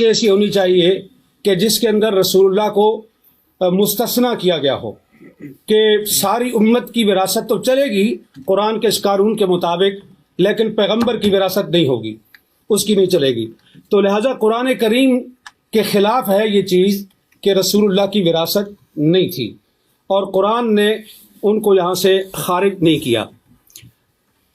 ایسی ہونی چاہیے کہ جس کے اندر رسول اللہ کو مستثنا کیا گیا ہو کہ ساری امت کی وراثت تو چلے گی قرآن کے اس قانون کے مطابق، لیکن پیغمبر کی وراثت نہیں ہوگی، اس کی نہیں چلے گی۔ تو لہٰذا قرآن کریم کے خلاف ہے یہ چیز کہ رسول اللہ کی وراثت نہیں تھی، اور قرآن نے ان کو یہاں سے خارج نہیں کیا۔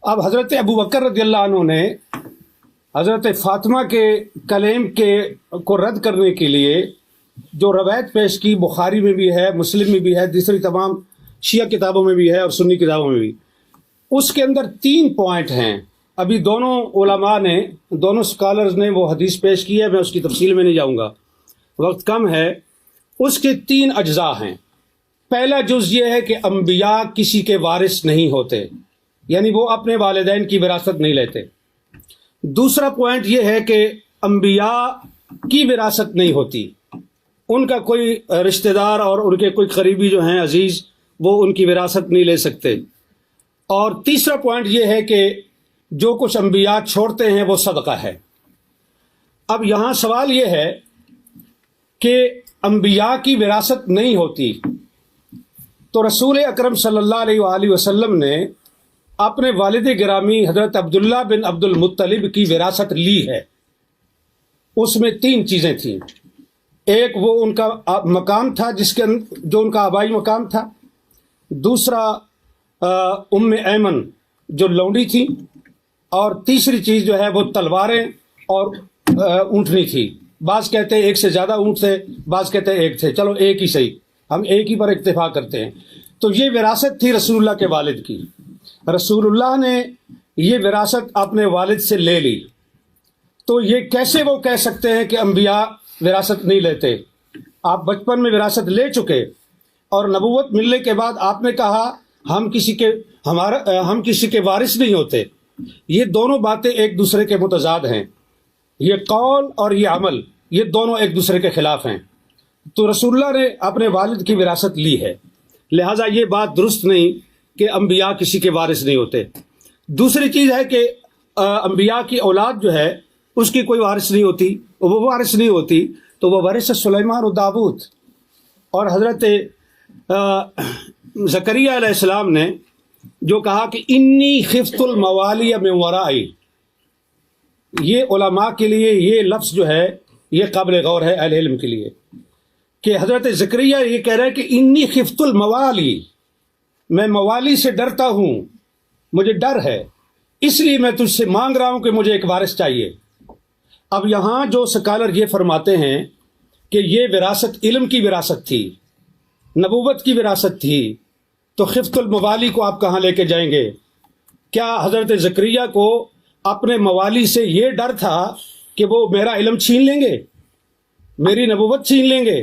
اب حضرت ابو بکر رضی اللہ عنہ نے حضرت فاطمہ کے کلیم کو رد کرنے کے لیے جو روایت پیش کی، بخاری میں بھی ہے، مسلم میں بھی ہے، دوسری تمام شیعہ کتابوں میں بھی ہے اور سنی کتابوں میں بھی، اس کے اندر 3 پوائنٹ ہیں۔ ابھی دونوں علماء نے، دونوں اسکالرز نے وہ حدیث پیش کی ہے، میں اس کی تفصیل میں نہیں جاؤں گا، وقت کم ہے۔ اس کے 3 اجزاء ہیں۔ پہلا جز یہ ہے کہ انبیاء کسی کے وارث نہیں ہوتے، یعنی وہ اپنے والدین کی وراثت نہیں لیتے۔ دوسرا پوائنٹ یہ ہے کہ انبیاء کی وراثت نہیں ہوتی، ان کا کوئی رشتہ دار اور ان کے کوئی قریبی جو ہیں عزیز، وہ ان کی وراثت نہیں لے سکتے۔ اور تیسرا پوائنٹ یہ ہے کہ جو کچھ انبیاء چھوڑتے ہیں وہ صدقہ ہے۔ اب یہاں سوال یہ ہے کہ انبیاء کی وراثت نہیں ہوتی، تو رسول اکرم صلی اللہ علیہ وآلہ وسلم نے اپنے والد گرامی حضرت عبداللہ بن عبد المطلب کی وراثت لی ہے۔ اس میں 3 چیزیں تھیں۔ ایک وہ ان کا مقام تھا جو ان کا آبائی مقام تھا، دوسرا ام ایمن جو لونڈی تھی، اور تیسری چیز جو ہے وہ تلواریں اور اونٹنی تھی۔ بعض کہتے ہیں ایک سے زیادہ اونٹ تھے، بعض کہتے ہیں ایک تھے، چلو ایک ہی صحیح، ہم ایک ہی پر اکتفا کرتے ہیں۔ تو یہ وراثت تھی رسول اللہ کے والد کی۔ رسول اللہ نے یہ وراثت اپنے والد سے لے لی، تو یہ کیسے وہ کہہ سکتے ہیں کہ انبیاء وراثت نہیں لیتے؟ آپ بچپن میں وراثت لے چکے، اور نبوت ملنے کے بعد آپ نے کہا ہم کسی کے وارث نہیں ہوتے۔ یہ دونوں باتیں ایک دوسرے کے متضاد ہیں، یہ قول اور یہ عمل، یہ دونوں ایک دوسرے کے خلاف ہیں۔ تو رسول اللہ نے اپنے والد کی وراثت لی ہے، لہٰذا یہ بات درست نہیں کہ انبیاء کسی کے وارث نہیں ہوتے۔ دوسری چیز ہے کہ انبیاء کی اولاد جو ہے اس کی کوئی وارث نہیں ہوتی، وہ وارث نہیں ہوتی، تو وہ وارث سلیمان و داؤد۔ اور حضرت زکریا علیہ السلام نے جو کہا کہ انی خفت الموالی من ورائی، یہ علماء کے لیے یہ لفظ جو ہے یہ قابل غور ہے، اہل علم کے لیے، کہ حضرت زکریا یہ کہہ رہے ہیں کہ انی خفت الموالی، میں موالی سے ڈرتا ہوں، مجھے ڈر ہے، اس لیے میں تجھ سے مانگ رہا ہوں کہ مجھے ایک وارث چاہیے۔ اب یہاں جو سکالر یہ فرماتے ہیں کہ یہ وراثت علم کی وراثت تھی، نبوت کی وراثت تھی، تو خفت الموالی کو آپ کہاں لے کے جائیں گے؟ کیا حضرت زکریا کو اپنے موالی سے یہ ڈر تھا کہ وہ میرا علم چھین لیں گے، میری نبوت چھین لیں گے؟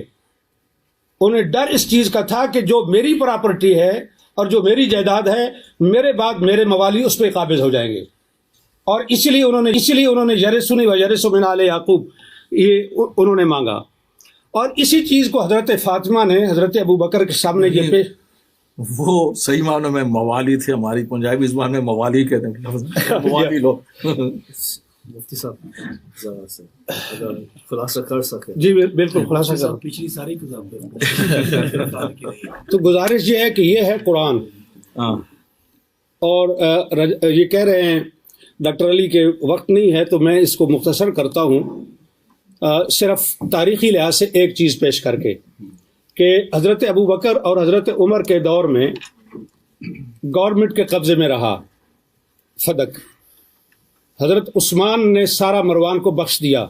انہیں ڈر اس چیز کا تھا کہ جو میری پراپرٹی ہے اور جو میری جائیداد ہے، میرے بعد میرے موالی اس پہ قابض ہو جائیں گے، اور اس لیے انہوں نے یرثنی و یرث من آل یعقوب یہ انہوں نے مانگا۔ اور اسی چیز کو حضرت فاطمہ نے حضرت ابو بکر کے سامنے یہ پیش، وہ صحیح معنوں میں موالی تھے، ہماری پنجابی زبان میں موالی کہتے ہیں، موالی لو۔ مفتی صاحب ذرا سے اگر خلاصہ کر سکے۔ جی بالکل خلاصہ کر، پچھلی ساری کتاب تو گزارش یہ ہے کہ یہ ہے قرآن، اور یہ کہہ رہے ہیں ڈاکٹر علی کے وقت نہیں ہے تو میں اس کو مختصر کرتا ہوں، صرف تاریخی لحاظ سے ایک چیز پیش کر کے، کہ حضرت ابو بکر اور حضرت عمر کے دور میں گورنمنٹ کے قبضے میں رہا فدق۔ حضرت عثمان نے سارا مروان کو بخش دیا۔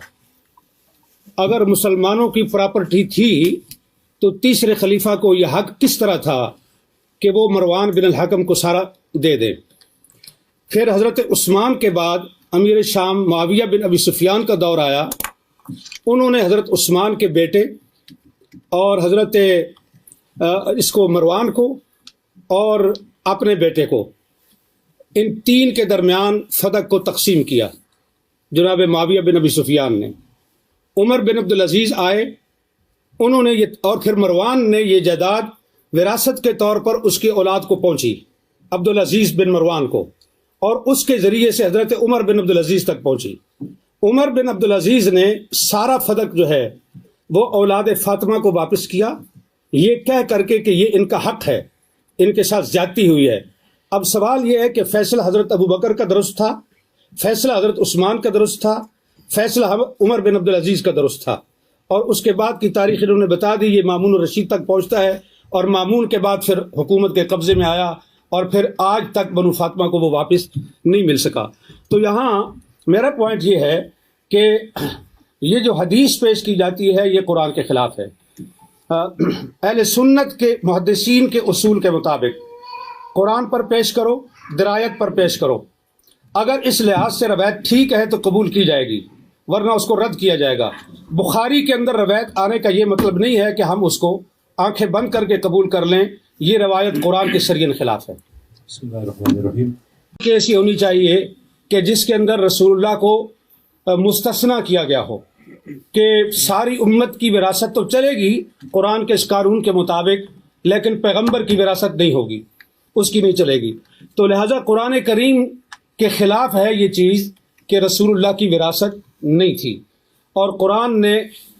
اگر مسلمانوں کی پراپرٹی تھی تو تیسرے خلیفہ کو یہ حق کس طرح تھا کہ وہ مروان بن الحکم کو سارا دے دے؟ پھر حضرت عثمان کے بعد امیر شام معاویہ بن ابی سفیان کا دور آیا، انہوں نے حضرت عثمان کے بیٹے اور حضرت مروان کو اور اپنے بیٹے کو، ان 3 کے درمیان فدق کو تقسیم کیا جناب معاویہ بن ابی سفیان نے۔ عمر بن عبدالعزیز آئے، انہوں نے اور پھر مروان نے یہ جائیداد وراثت کے طور پر اس کی اولاد کو پہنچی، عبدالعزیز بن مروان کو، اور اس کے ذریعے سے حضرت عمر بن عبدالعزیز تک پہنچی۔ عمر بن عبد العزیز نے سارا فدق جو ہے وہ اولاد فاطمہ کو واپس کیا، یہ کہہ کر کے کہ یہ ان کا حق ہے، ان کے ساتھ زیادتی ہوئی ہے۔ اب سوال یہ ہے کہ فیصلہ حضرت ابو بکر کا درست تھا، فیصلہ حضرت عثمان کا درست تھا، فیصلہ عمر بن عبد العزیز کا درست تھا، اور اس کے بعد کی تاریخ انہوں نے بتا دی، یہ مامون الرشید تک پہنچتا ہے، اور مامون کے بعد پھر حکومت کے قبضے میں آیا، اور پھر آج تک بنو فاطمہ کو وہ واپس نہیں مل سکا۔ تو یہاں میرا پوائنٹ یہ ہے کہ یہ جو حدیث پیش کی جاتی ہے یہ قرآن کے خلاف ہے۔ اہل سنت کے محدثین کے اصول کے مطابق قرآن پر پیش کرو، درایت پر پیش کرو، اگر اس لحاظ سے روایت ٹھیک ہے تو قبول کی جائے گی، ورنہ اس کو رد کیا جائے گا۔ بخاری کے اندر روایت آنے کا یہ مطلب نہیں ہے کہ ہم اس کو آنکھیں بند کر کے قبول کر لیں، یہ روایت قرآن کے سریعاً خلاف ہے۔ بسم اللہ الرحمن الرحیم۔ کہ ایسی ہونی چاہیے کہ جس کے اندر رسول اللہ کو مستثنا کیا گیا ہو، کہ ساری امت کی وراثت تو چلے گی قرآن کے اس قانون کے مطابق، لیکن پیغمبر کی وراثت نہیں ہوگی، اس کی نہیں چلے گی۔ تو لہٰذا قرآن کریم کے خلاف ہے یہ چیز کہ رسول اللہ کی وراثت نہیں تھی، اور قرآن نے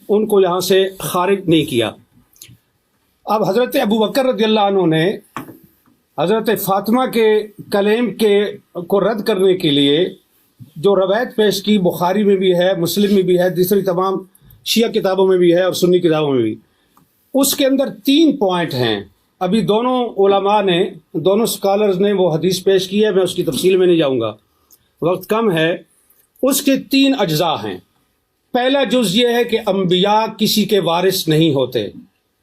ان کو یہاں سے خارج نہیں کیا۔ اب حضرت ابو بکر رضی اللہ عنہ نے حضرت فاطمہ کے کلیم کو رد کرنے کے لیے جو روایت پیش کی، بخاری میں بھی ہے، مسلم میں بھی ہے، دوسری تمام شیعہ کتابوں میں بھی ہے اور سنی کتابوں میں بھی، اس کے اندر 3 پوائنٹ ہیں۔ ابھی دونوں علماء نے، دونوں اسکالرز نے وہ حدیث پیش کی ہے، میں اس کی تفصیل میں نہیں جاؤں گا، وقت کم ہے۔ اس کے 3 اجزاء ہیں۔ پہلا جز یہ ہے کہ انبیاء کسی کے وارث نہیں ہوتے،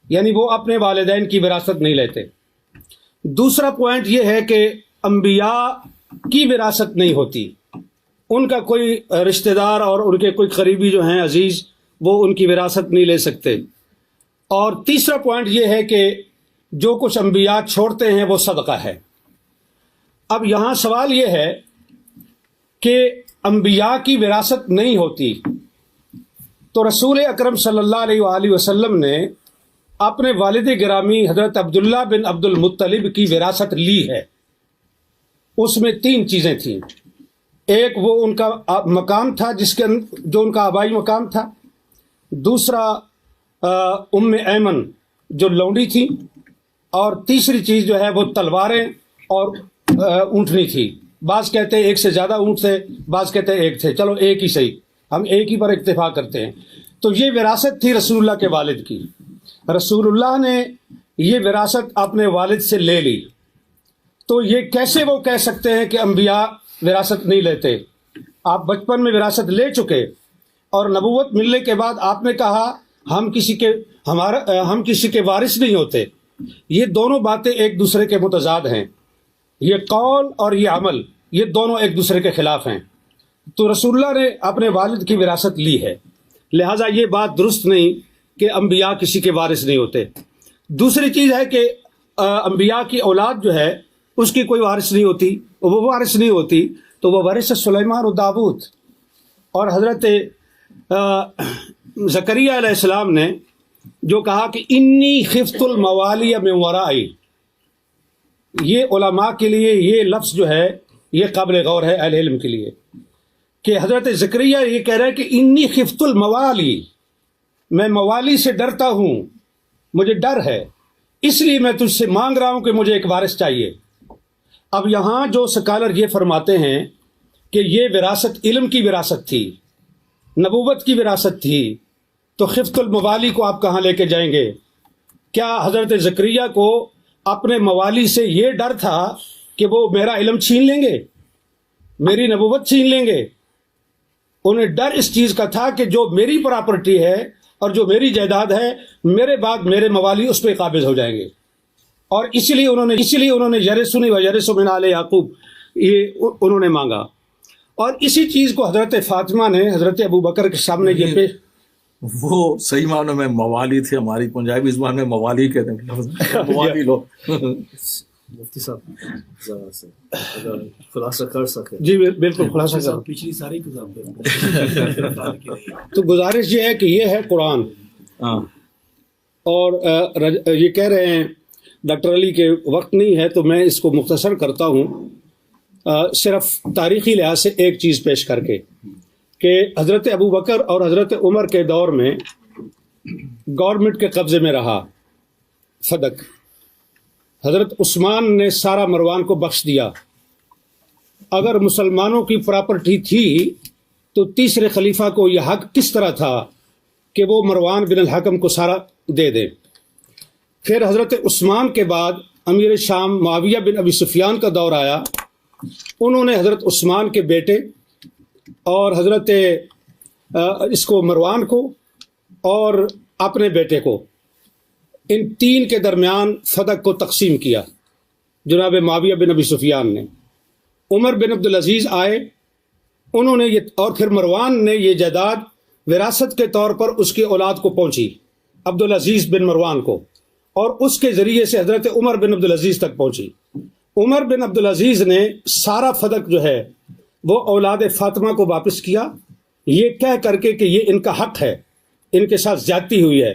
یعنی وہ اپنے والدین کی وراثت نہیں لیتے۔ دوسرا پوائنٹ یہ ہے کہ انبیاء کی وراثت نہیں ہوتی، ان کا کوئی رشتہ دار اور ان کے کوئی قریبی جو ہیں عزیز، وہ ان کی وراثت نہیں لے سکتے۔ اور تیسرا پوائنٹ یہ ہے کہ جو کچھ انبیاء چھوڑتے ہیں وہ صدقہ ہے۔ اب یہاں سوال یہ ہے کہ انبیاء کی وراثت نہیں ہوتی، تو رسول اکرم صلی اللہ علیہ وآلہ وسلم نے اپنے والد گرامی حضرت عبداللہ بن عبد المطلب کی وراثت لی ہے۔ اس میں 3 چیزیں تھیں۔ ایک وہ ان کا مقام تھا جو ان کا آبائی مقام تھا، دوسرا ام ایمن جو لونڈی تھی، اور تیسری چیز جو ہے وہ تلواریں اور اونٹنی تھی۔ بعض کہتے ہیں ایک سے زیادہ اونٹ تھے، بعض کہتے ہیں ایک تھے، چلو ایک ہی صحیح، ہم ایک ہی پر اتفاق کرتے ہیں۔ تو یہ وراثت تھی رسول اللہ کے والد کی۔ رسول اللہ نے یہ وراثت اپنے والد سے لے لی، تو یہ کیسے وہ کہہ سکتے ہیں کہ انبیاء وراثت نہیں لیتے؟ آپ بچپن میں وراثت لے چکے، اور نبوت ملنے کے بعد آپ نے کہا ہم کسی کے وارث نہیں ہوتے۔ یہ دونوں باتیں ایک دوسرے کے متضاد ہیں، یہ قول اور یہ عمل، یہ دونوں ایک دوسرے کے خلاف ہیں۔ تو رسول اللہ نے اپنے والد کی وراثت لی ہے، لہٰذا یہ بات درست نہیں کہ انبیاء کسی کے وارث نہیں ہوتے۔ دوسری چیز ہے کہ انبیاء کی اولاد جو ہے اس کی کوئی وارث نہیں ہوتی، وہ وارث نہیں ہوتی، تو وہ وارث سلیمان و داود۔ اور حضرت زکریا علیہ السلام نے جو کہا کہ انی خفت الموالی من ورائی، یہ علماء کے لیے یہ لفظ جو ہے یہ قابل غور ہے، اہل علم کے لیے، کہ حضرت زکریا یہ کہہ رہے ہیں کہ انی خفت الموالی، میں موالی سے ڈرتا ہوں، مجھے ڈر ہے، اس لیے میں تجھ سے مانگ رہا ہوں کہ مجھے ایک وارث چاہیے۔ اب یہاں جو سکالر یہ فرماتے ہیں کہ یہ وراثت علم کی وراثت تھی، نبوت کی وراثت تھی، تو خفت الموالی کو آپ کہاں لے کے جائیں گے؟ کیا حضرت زکریا کو اپنے موالی سے یہ ڈر تھا کہ وہ میرا علم چھین لیں گے، میری نبوت چھین لیں گے؟ انہیں ڈر اس چیز کا تھا کہ جو میری پراپرٹی ہے اور جو میری جائیداد ہے، میرے بعد میرے موالی اس پہ قابض ہو جائیں گے، اور اسی لیے انہوں نے یرثنی و یرث من آل یعقوب یہ انہوں نے مانگا۔ اور اسی چیز کو حضرت فاطمہ نے حضرت ابو بکر کے سامنے یہ پیش، وہ صحیح معنوں میں موالی تھے، ہماری پنجابی زبان میں موالی کہتے ہیں، موالی لوگ۔ مفتی صاحب ذرا سے اگر خلاصہ کر سکے۔ جی بالکل خلاصہ کر۔ پچھلی ساری کتاب تو گزارش یہ ہے کہ یہ ہے قرآن، اور یہ کہہ رہے ہیں ڈاکٹر علی کے وقت نہیں ہے تو میں اس کو مختصر کرتا ہوں، صرف تاریخی لحاظ سے ایک چیز پیش کر کے کہ حضرت ابو بکر اور حضرت عمر کے دور میں گورنمنٹ کے قبضے میں رہا فدق. حضرت عثمان نے سارا مروان کو بخش دیا. اگر مسلمانوں کی پراپرٹی تھی تو تیسرے خلیفہ کو یہ حق کس طرح تھا کہ وہ مروان بن الحکم کو سارا دے دے؟ پھر حضرت عثمان کے بعد امیر شام معاویہ بن ابی سفیان کا دور آیا. انہوں نے حضرت عثمان کے بیٹے اور حضرت مروان کو اور اپنے بیٹے کو، ان تین کے درمیان فدق کو تقسیم کیا. جناب معاویہ بن ابی سفیان نے، عمر بن عبدالعزیز آئے، انہوں نے اور پھر مروان نے یہ جائیداد وراثت کے طور پر اس کی اولاد کو پہنچی، عبدالعزیز بن مروان کو، اور اس کے ذریعے سے حضرت عمر بن عبدالعزیز تک پہنچی. عمر بن عبدالعزیز نے سارا فدق جو ہے وہ اولاد فاطمہ کو واپس کیا، یہ کہہ کر کے کہ یہ ان کا حق ہے، ان کے ساتھ زیادتی ہوئی ہے.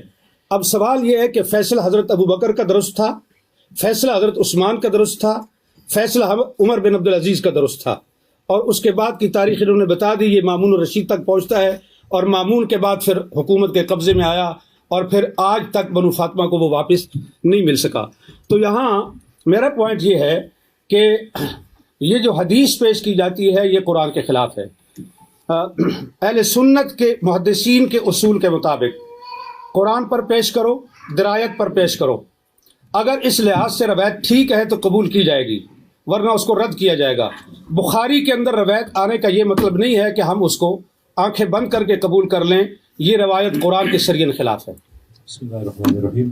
اب سوال یہ ہے کہ فیصلہ حضرت ابو بکر کا درست تھا، فیصلہ حضرت عثمان کا درست تھا، فیصلہ عمر بن عبدالعزیز کا درست تھا، اور اس کے بعد کی تاریخ انہوں نے بتا دی. یہ مامون الرشید تک پہنچتا ہے، اور مامون کے بعد پھر حکومت کے قبضے میں آیا، اور پھر آج تک بنو فاطمہ کو وہ واپس نہیں مل سکا. تو یہاں میرا پوائنٹ یہ ہے کہ یہ جو حدیث پیش کی جاتی ہے یہ قرآن کے خلاف ہے. اہل سنت کے محدثین کے اصول کے مطابق قرآن پر پیش کرو، درایت پر پیش کرو. اگر اس لحاظ سے روایت ٹھیک ہے تو قبول کی جائے گی، ورنہ اس کو رد کیا جائے گا. بخاری کے اندر روایت آنے کا یہ مطلب نہیں ہے کہ ہم اس کو آنکھیں بند کر کے قبول کر لیں. یہ روایت قرآن کے شریعت خلاف ہے. بسم اللہ الرحمن الرحیم.